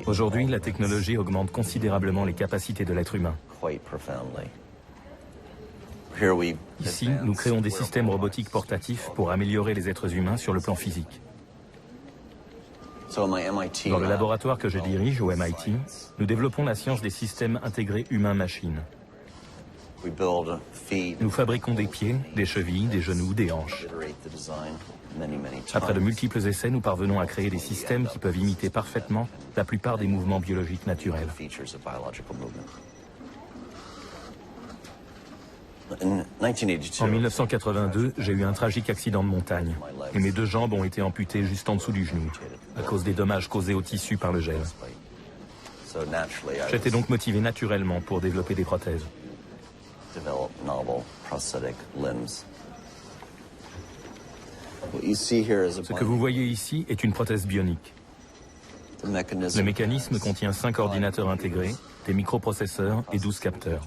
Aujourd'hui, la technologie augmente considérablement les capacités de l'être humain. Ici, nous créons des systèmes robotiques portatifs pour améliorer les êtres humains sur le plan physique. Dans le laboratoire que je dirige au MIT, nous développons la science des systèmes intégrés humains-machines. Nous fabriquons des pieds, des chevilles, des genoux, des hanches. Après de multiples essais, nous parvenons à créer des systèmes qui peuvent imiter parfaitement la plupart des mouvements biologiques naturels. En 1982, j'ai eu un tragique accident de montagne et mes deux jambes ont été amputées juste en dessous du genou à cause des dommages causés au tissu par le gel. J'étais donc motivé naturellement pour développer des prothèses. Ce que vous voyez ici est une prothèse bionique. Le mécanisme contient 5 ordinateurs intégrés, des microprocesseurs et 12 capteurs.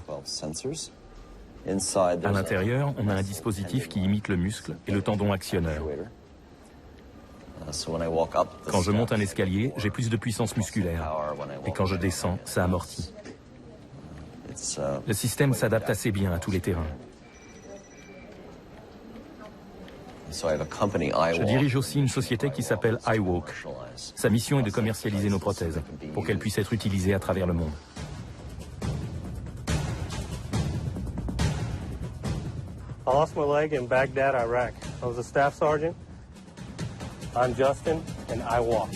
À l'intérieur, on a un dispositif qui imite le muscle et le tendon actionneur. Quand je monte un escalier, j'ai plus de puissance musculaire. Et quand je descends, ça amortit. Le système s'adapte assez bien à tous les terrains. Je dirige aussi une société qui s'appelle iWalk. Sa mission est de commercialiser nos prothèses pour qu'elles puissent être utilisées à travers le monde. I lost my leg in Baghdad, Iraq. I was a staff sergeant. I'm Justin, and I walk.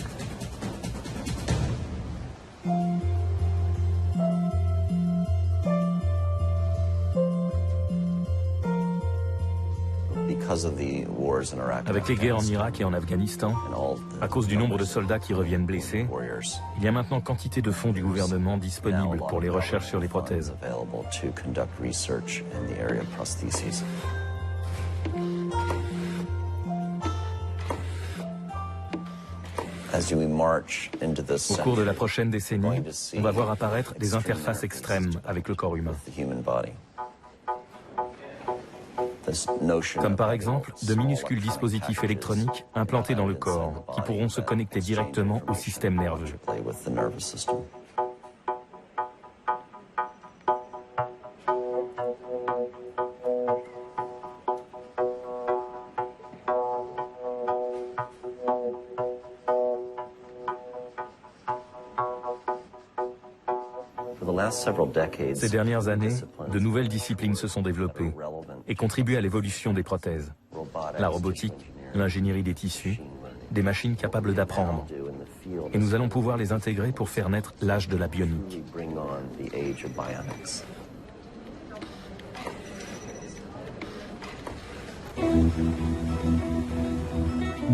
Avec les guerres en Irak et en Afghanistan, à cause du nombre de soldats qui reviennent blessés, il y a maintenant quantité de fonds du gouvernement disponibles pour les recherches sur les prothèses. Au cours de la prochaine décennie, on va voir apparaître des interfaces extrêmes avec le corps humain. Comme par exemple de minuscules dispositifs électroniques implantés dans le corps qui pourront se connecter directement au système nerveux. Ces dernières années, de nouvelles disciplines se sont développées et contribuent à l'évolution des prothèses. La robotique, l'ingénierie des tissus, des machines capables d'apprendre. Et nous allons pouvoir les intégrer pour faire naître l'âge de la bionique.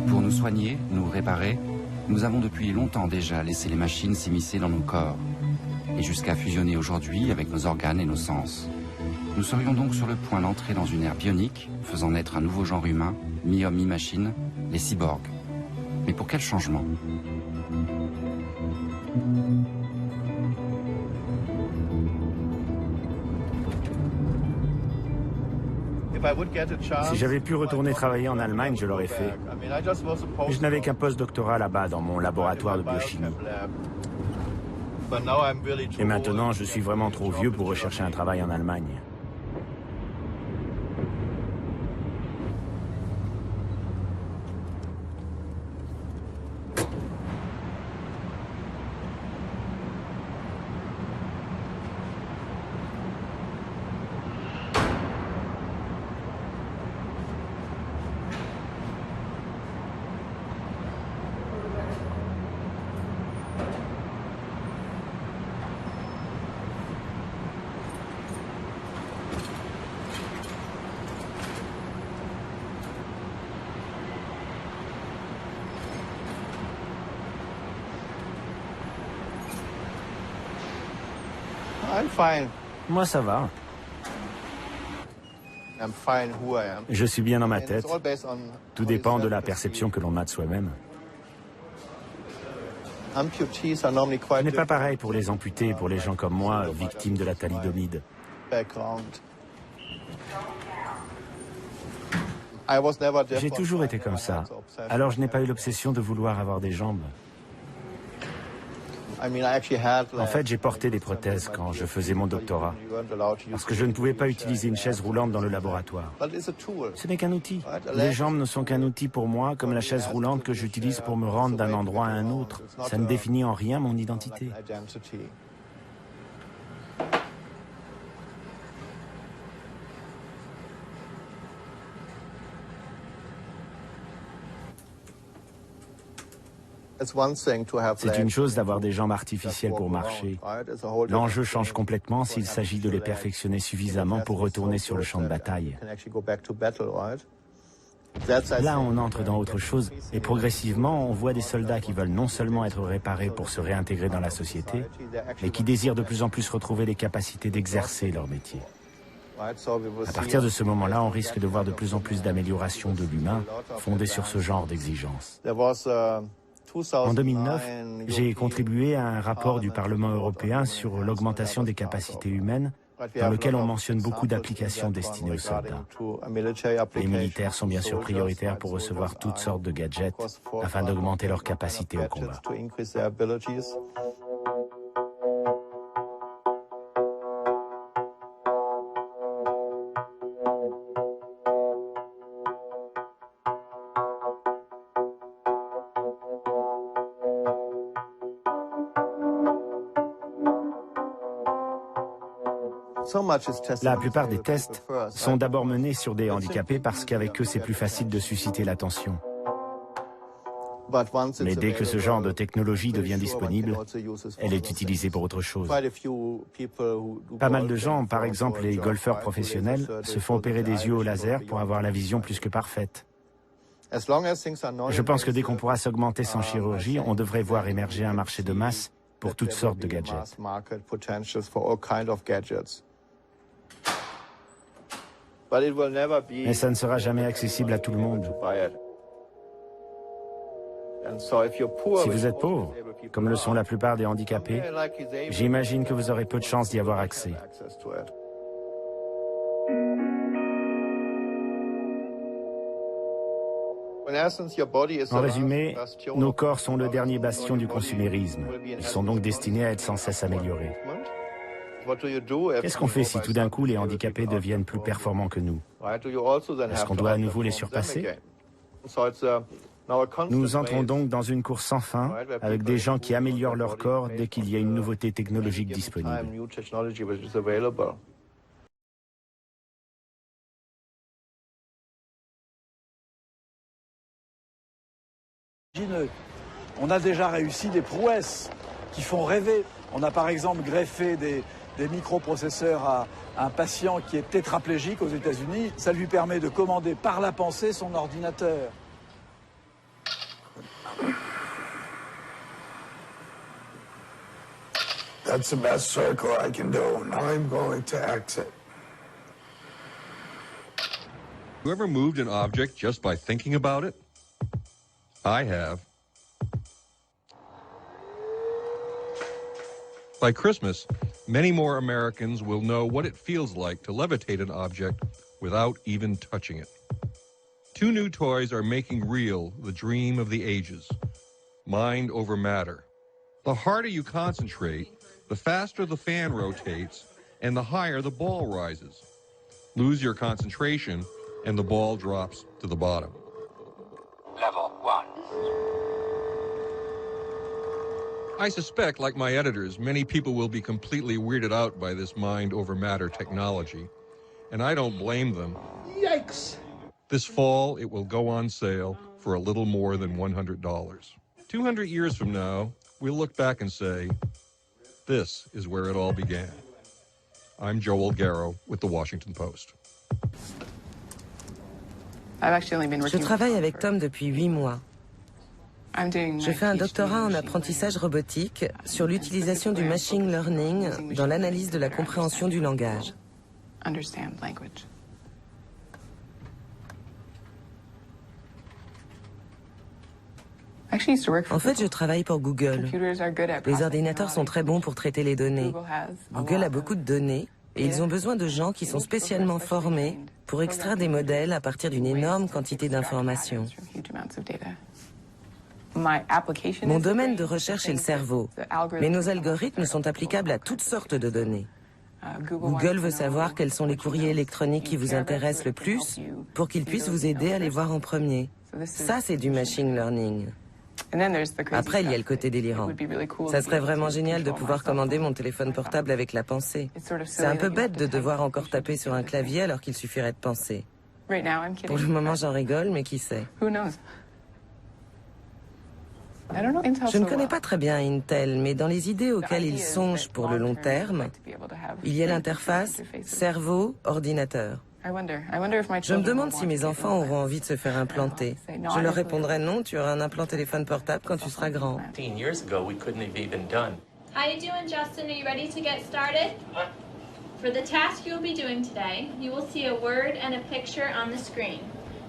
Pour nous soigner, nous réparer, nous avons depuis longtemps déjà laissé les machines s'immiscer dans nos corps. Et jusqu'à fusionner aujourd'hui avec nos organes et nos sens. Nous serions donc sur le point d'entrer dans une ère bionique, faisant naître un nouveau genre humain, mi-homme, mi-machine, les cyborgs. Mais pour quel changement? Si j'avais pu retourner travailler en Allemagne, je l'aurais fait. Mais je n'avais qu'un post-doctorat là-bas, dans mon laboratoire de biochimie. Et maintenant, je suis vraiment trop vieux pour rechercher un travail en Allemagne. Moi, ça va. Je suis bien dans ma tête. Tout dépend de la perception que l'on a de soi-même. Ce n'est pas pareil pour les amputés et pour les gens comme moi, victimes de la thalidomide. J'ai toujours été comme ça. Alors je n'ai pas eu l'obsession de vouloir avoir des jambes. En fait, j'ai porté des prothèses quand je faisais mon doctorat, parce que je ne pouvais pas utiliser une chaise roulante dans le laboratoire. Ce n'est qu'un outil. Les jambes ne sont qu'un outil pour moi, comme la chaise roulante que j'utilise pour me rendre d'un endroit à un autre. Ça ne définit en rien mon identité. C'est une chose d'avoir des jambes artificielles pour marcher. L'enjeu change complètement s'il s'agit de les perfectionner suffisamment pour retourner sur le champ de bataille. Là, on entre dans autre chose et progressivement, on voit des soldats qui veulent non seulement être réparés pour se réintégrer dans la société, mais qui désirent de plus en plus retrouver les capacités d'exercer leur métier. À partir de ce moment-là, on risque de voir de plus en plus d'améliorations de l'humain fondées sur ce genre d'exigences. En 2009, j'ai contribué à un rapport du Parlement européen sur l'augmentation des capacités humaines, dans lequel on mentionne beaucoup d'applications destinées aux soldats. Les militaires sont bien sûr prioritaires pour recevoir toutes sortes de gadgets afin d'augmenter leur capacité au combat. La plupart des tests sont d'abord menés sur des handicapés parce qu'avec eux, c'est plus facile de susciter l'attention. Mais dès que ce genre de technologie devient disponible, elle est utilisée pour autre chose. Pas mal de gens, par exemple les golfeurs professionnels, se font opérer des yeux au laser pour avoir la vision plus que parfaite. Je pense que dès qu'on pourra s'augmenter sans chirurgie, on devrait voir émerger un marché de masse pour toutes sortes de gadgets. Mais ça ne sera jamais accessible à tout le monde. Si vous êtes pauvre, comme le sont la plupart des handicapés, j'imagine que vous aurez peu de chances d'y avoir accès. En résumé, nos corps sont le dernier bastion du consumérisme. Ils sont donc destinés à être sans cesse améliorés. Qu'est-ce qu'on fait si tout d'un coup les handicapés deviennent plus performants que nous? Est-ce qu'on doit à nouveau les surpasser? Nous entrons donc dans une course sans fin avec des gens qui améliorent leur corps dès qu'il y a une nouveauté technologique disponible. On a déjà réussi des prouesses qui font rêver. On a par exemple greffé des microprocesseurs à un patient qui est tétraplégique aux États-Unis. Ça lui permet de commander par la pensée son ordinateur. That's the best circle I can do. Now I'm going to exit. You ever moved an object just by thinking about it? I have. By Christmas, many more Americans will know what it feels like to levitate an object without even touching it. Two new toys are making real the dream of the ages, mind over matter. The harder you concentrate, the faster the fan rotates, and the higher the ball rises. Lose your concentration, and the ball drops to the bottom. Level 1. I suspect, like my editors, many people will be completely weirded out by this mind over matter technology, and I don't blame them. Yikes! This fall, it will go on sale for a little more than $100. 200 years from now, we'll look back and say, this is where it all began. I'm Joel Garrow with The Washington Post. Je travaille avec Tom depuis 8 mois. Je fais un doctorat en apprentissage robotique sur l'utilisation du machine learning dans l'analyse de la compréhension du langage. En fait, je travaille pour Google. Les ordinateurs sont très bons pour traiter les données. Google a beaucoup de données et ils ont besoin de gens qui sont spécialement formés pour extraire des modèles à partir d'une énorme quantité d'informations. Mon domaine de recherche est le cerveau, mais nos algorithmes sont applicables à toutes sortes de données. Google veut savoir quels sont les courriers électroniques qui vous intéressent le plus pour qu'il puisse vous aider à les voir en premier. Ça, c'est du machine learning. Après, il y a le côté délirant. Ça serait vraiment génial de pouvoir commander mon téléphone portable avec la pensée. C'est un peu bête de devoir encore taper sur un clavier alors qu'il suffirait de penser. Pour le moment, j'en rigole, mais qui sait? Je ne connais pas très bien Intel, mais dans les idées auxquelles ils songent pour le long terme, il y a l'interface cerveau-ordinateur. Je me demande si mes enfants auront envie de se faire implanter. Je leur répondrai non, tu auras un implant téléphone portable quand tu seras grand. How you doing, Justin? Are you ready to get started? For the task you'll be doing today, you will see a word and a picture on the screen.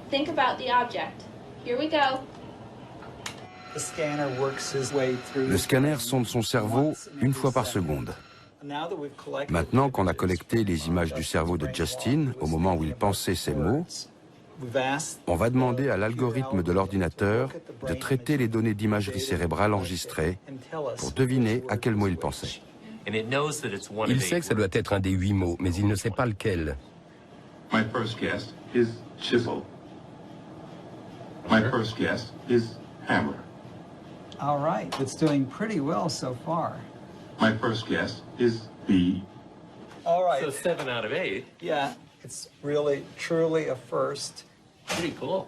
Think about the object. Here we go. Le scanner sonde son cerveau une fois par seconde. Maintenant qu'on a collecté les images du cerveau de Justin au moment où il pensait ces mots, on va demander à l'algorithme de l'ordinateur de traiter les données d'imagerie cérébrale enregistrées pour deviner à quel mot il pensait. Il sait que ça doit être un des 8 mots, mais il ne sait pas lequel. My first guess is chisel. My first guess is hammer. All right, it's doing pretty well so far. My first guess is bee. All right. So 7 out of 8. Yeah, it's really, truly a first. Pretty cool.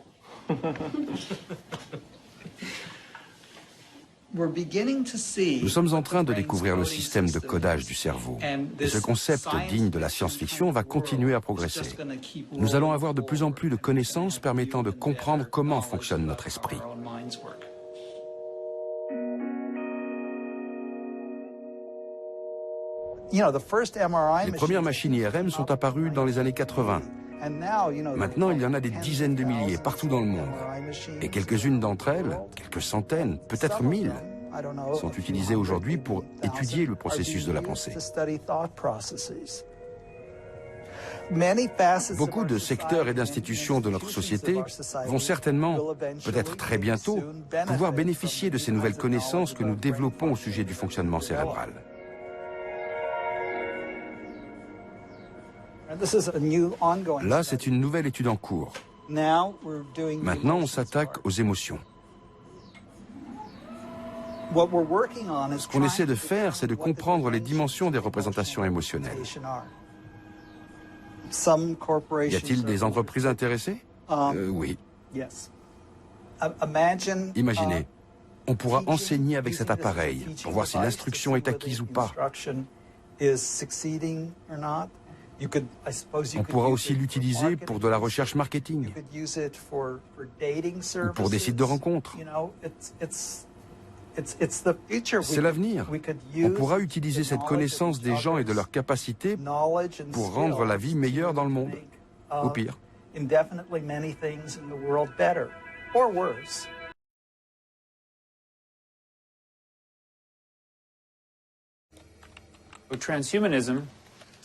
Nous sommes en train de découvrir le système de codage du cerveau. Et ce concept digne de la science-fiction va continuer à progresser. Nous allons avoir de plus en plus de connaissances permettant de comprendre comment fonctionne notre esprit. Les premières machines IRM sont apparues dans les années 80. Maintenant, il y en a des dizaines de milliers partout dans le monde. Et quelques-unes d'entre elles, quelques centaines, peut-être 1000, sont utilisées aujourd'hui pour étudier le processus de la pensée. Beaucoup de secteurs et d'institutions de notre société vont certainement, peut-être très bientôt, pouvoir bénéficier de ces nouvelles connaissances que nous développons au sujet du fonctionnement cérébral. Là, c'est une nouvelle étude en cours. Maintenant, on s'attaque aux émotions. Ce qu'on essaie de faire, c'est de comprendre les dimensions des représentations émotionnelles. Y a-t-il des entreprises intéressées? Oui. Imaginez, on pourra enseigner avec cet appareil pour voir si l'instruction est acquise ou pas. On pourra aussi l'utiliser pour de la recherche marketing ou pour des sites de rencontres. C'est l'avenir. On pourra utiliser cette connaissance des gens et de leurs capacités pour rendre la vie meilleure dans le monde, ou pire.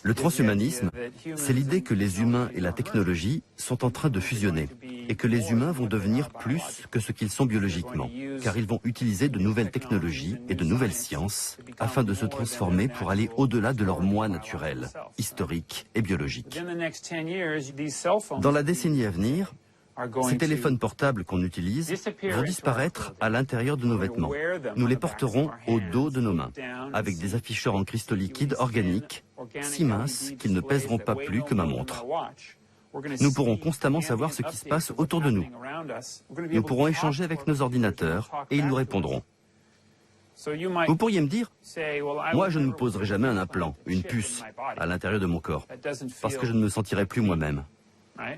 Le transhumanisme, c'est l'idée que les humains et la technologie sont en train de fusionner et que les humains vont devenir plus que ce qu'ils sont biologiquement, car ils vont utiliser de nouvelles technologies et de nouvelles sciences afin de se transformer pour aller au-delà de leur moi naturel, historique et biologique. Dans la décennie à venir, ces téléphones portables qu'on utilise vont disparaître à l'intérieur de nos vêtements. Nous les porterons au dos de nos mains, avec des afficheurs en cristaux liquides organiques, si minces qu'ils ne pèseront pas plus que ma montre. Nous pourrons constamment savoir ce qui se passe autour de nous. Nous pourrons échanger avec nos ordinateurs et ils nous répondront. Vous pourriez me dire, moi je ne me poserai jamais un implant, une puce, à l'intérieur de mon corps, parce que je ne me sentirai plus moi-même,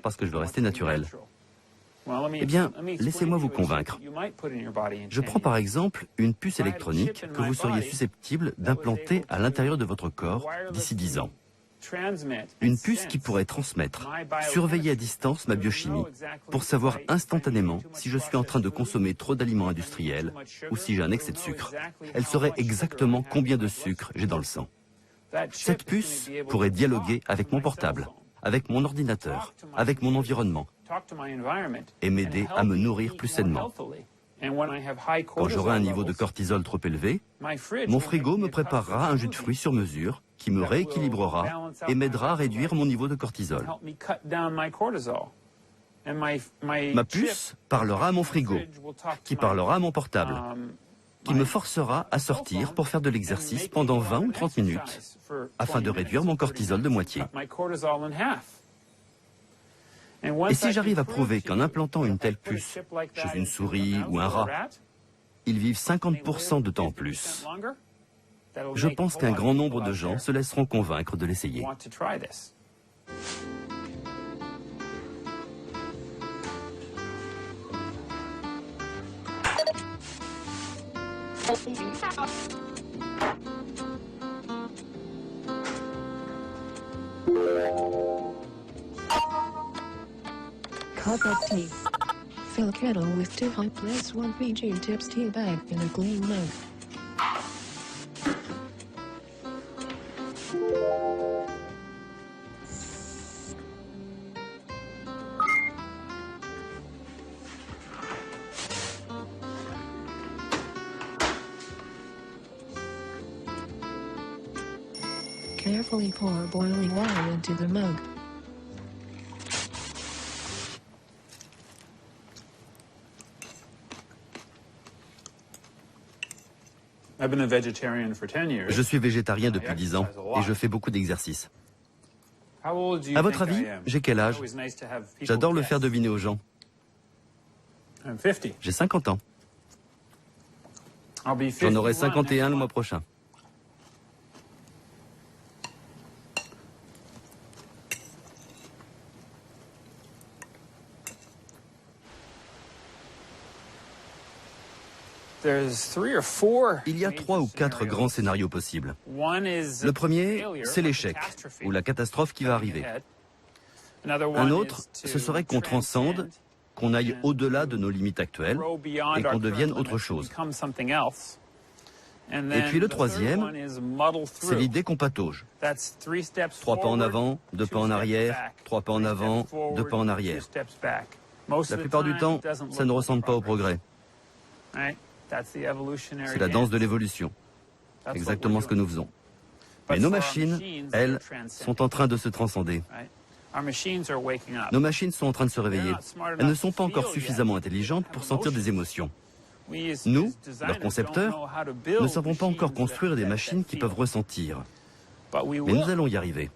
parce que je veux rester naturel. Eh bien, laissez-moi vous convaincre. Je prends par exemple une puce électronique que vous seriez susceptible d'implanter à l'intérieur de votre corps d'ici 10 ans. Une puce qui pourrait transmettre, surveiller à distance ma biochimie pour savoir instantanément si je suis en train de consommer trop d'aliments industriels ou si j'ai un excès de sucre. Elle saurait exactement combien de sucre j'ai dans le sang. Cette puce pourrait dialoguer avec mon portable, avec mon ordinateur, avec mon environnement et m'aider à me nourrir plus sainement. Quand j'aurai un niveau de cortisol trop élevé, mon frigo me préparera un jus de fruits sur mesure qui me rééquilibrera et m'aidera à réduire mon niveau de cortisol. Ma puce parlera à mon frigo, qui parlera à mon portable, qui me forcera à sortir pour faire de l'exercice pendant 20 ou 30 minutes afin de réduire mon cortisol de moitié. Et si j'arrive à prouver qu'en implantant une telle puce chez une souris ou un rat, ils vivent 50% de temps en plus, je pense qu'un grand nombre de gens se laisseront convaincre de l'essayer. Cup of tea. Fill a kettle with 2 hot plates, 1 Fiji tips tea bag in a clean mug. Carefully pour boiling water into the mug. Je suis végétarien depuis 10 ans et je fais beaucoup d'exercices. À votre avis, j'ai quel âge? J'adore le faire deviner aux gens. J'ai 50 ans. J'en aurai 51 le mois prochain. Il y a 3 ou 4 grands scénarios possibles. Le premier, c'est l'échec, ou la catastrophe qui va arriver. Un autre, ce serait qu'on transcende, qu'on aille au-delà de nos limites actuelles et qu'on devienne autre chose. Et puis le troisième, c'est l'idée qu'on patauge. 3 pas en avant, 2 pas en arrière, 3 pas en avant, 2 pas en arrière. La plupart du temps, ça ne ressemble pas au progrès. C'est la danse de l'évolution. Exactement ce que nous faisons. Mais nos machines, elles, sont en train de se transcender. Nos machines sont en train de se réveiller. Elles ne sont pas encore suffisamment intelligentes pour sentir des émotions. Nous, leurs concepteurs, ne savons pas encore construire des machines qui peuvent ressentir. Mais nous allons y arriver.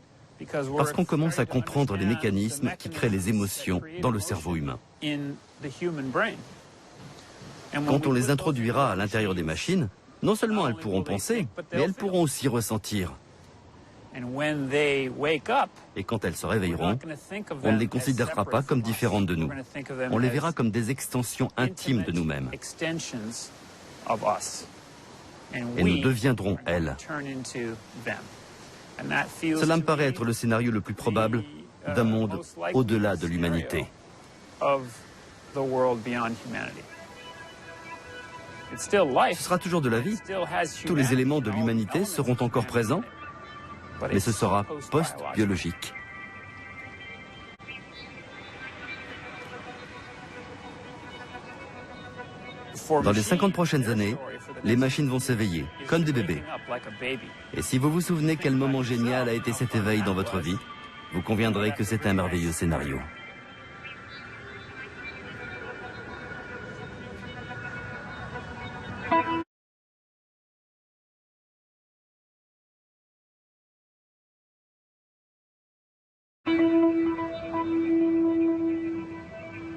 Parce qu'on commence à comprendre les mécanismes qui créent les émotions dans le cerveau humain. Quand on les introduira à l'intérieur des machines, non seulement elles pourront penser, mais elles pourront aussi ressentir. Et quand elles se réveilleront, on ne les considérera pas comme différentes de nous. On les verra comme des extensions intimes de nous-mêmes. Et nous deviendrons elles. Cela me paraît être le scénario le plus probable d'un monde au-delà de l'humanité. Ce sera toujours de la vie. Tous les éléments de l'humanité seront encore présents, mais ce sera post-biologique. Dans les 50 prochaines années, les machines vont s'éveiller, comme des bébés. Et si vous vous souvenez quel moment génial a été cet éveil dans votre vie, vous conviendrez que c'est un merveilleux scénario.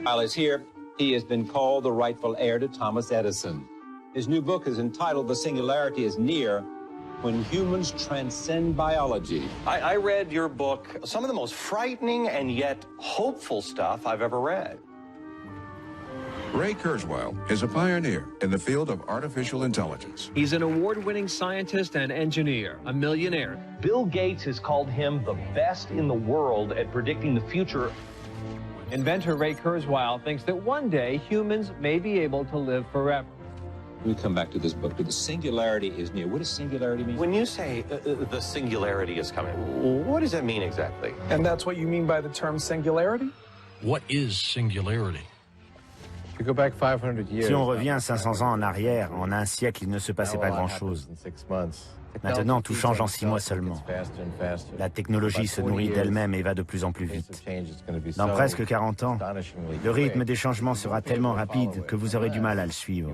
While he's here, he has been called the rightful heir to Thomas Edison. His new book is entitled The Singularity is Near, When Humans Transcend Biology. I read your book, some of the most frightening and yet hopeful stuff I've ever read. Ray Kurzweil is a pioneer in the field of artificial intelligence. He's an award-winning scientist and engineer, a millionaire. Bill Gates has called him the best in the world at predicting the future. Inventor Ray Kurzweil thinks that one day humans may be able to live forever. We come back to this book, but the singularity is near. What does singularity mean? When you say the singularity is coming, what does that mean exactly? And that's what you mean by the term singularity? What is singularity? Si on revient 500 ans en arrière, en un siècle, il ne se passait pas grand-chose. Maintenant, tout change en 6 mois seulement. La technologie se nourrit d'elle-même et va de plus en plus vite. Dans presque 40 ans, le rythme des changements sera tellement rapide que vous aurez du mal à le suivre.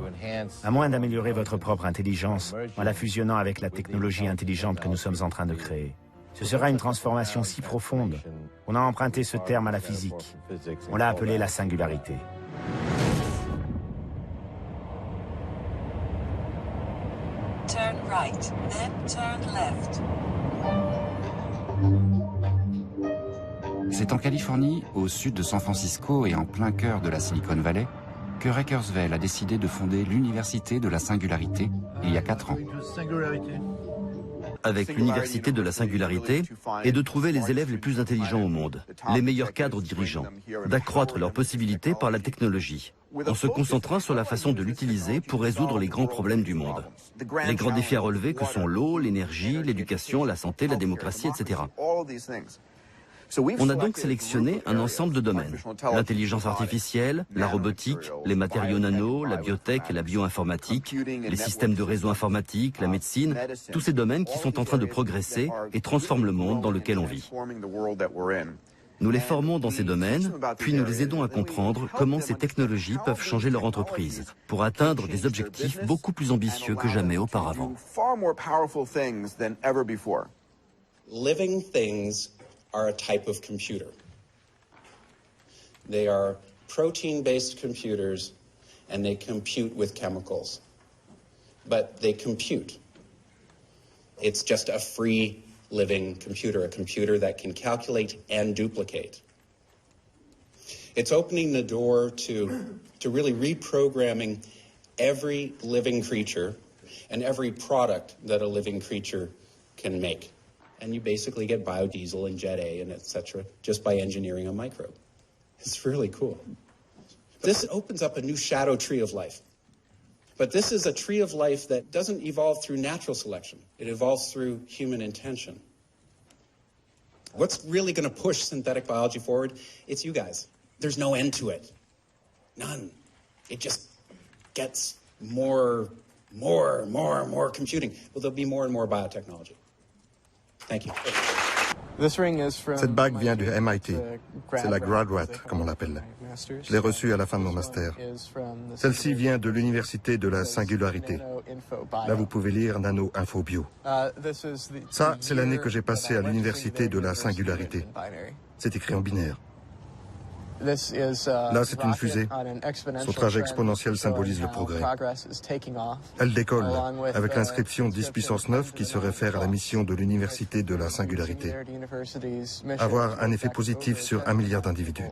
À moins d'améliorer votre propre intelligence en la fusionnant avec la technologie intelligente que nous sommes en train de créer. Ce sera une transformation si profonde. On a emprunté ce terme à la physique. On l'a appelé la singularité. Turn right, then turn left. C'est en Californie, au sud de San Francisco et en plein cœur de la Silicon Valley, que Ray Kurzweil a décidé de fonder l'Université de la Singularité il y a 4 ans. Avec l'Université de la Singularité est de trouver les élèves les plus intelligents au monde, les meilleurs cadres dirigeants, d'accroître leurs possibilités par la technologie, en se concentrant sur la façon de l'utiliser pour résoudre les grands problèmes du monde. Les grands défis à relever que sont l'eau, l'énergie, l'éducation, la santé, la démocratie, etc. On a donc sélectionné un ensemble de domaines. L'intelligence artificielle, la robotique, les matériaux nano, la biotech et la bioinformatique, les systèmes de réseau informatique, la médecine, tous ces domaines qui sont en train de progresser et transforment le monde dans lequel on vit. Nous les formons dans ces domaines, puis nous les aidons à comprendre comment ces technologies peuvent changer leur entreprise pour atteindre des objectifs beaucoup plus ambitieux que jamais auparavant. Living things are a type of computer. They are protein-based computers, and they compute with chemicals. But they compute. It's just a free living computer, a computer that can calculate and duplicate. It's opening the door to really reprogramming every living creature and every product that a living creature can make. And you basically get biodiesel and Jet A and et cetera just by engineering a microbe. It's really cool. This opens up a new shadow tree of life. But this is a tree of life that doesn't evolve through natural selection. It evolves through human intention. What's really going to push synthetic biology forward? It's you guys. There's no end to it. None. It just gets more computing. Well, there'll be more and more biotechnology. Thank you. Cette bague vient du MIT. C'est la graduate, comme on l'appelle. Je l'ai reçue à la fin de mon master. Celle-ci vient de l'Université de la Singularité. Là, vous pouvez lire Nano Info Bio. Ça, c'est l'année que j'ai passée à l'Université de la Singularité. C'est écrit en binaire. Là, c'est une fusée. Son trajet exponentiel symbolise le progrès. Elle décolle avec l'inscription 10 puissance 9 qui se réfère à la mission de l'Université de la Singularité. Avoir un effet positif sur 1 milliard d'individus.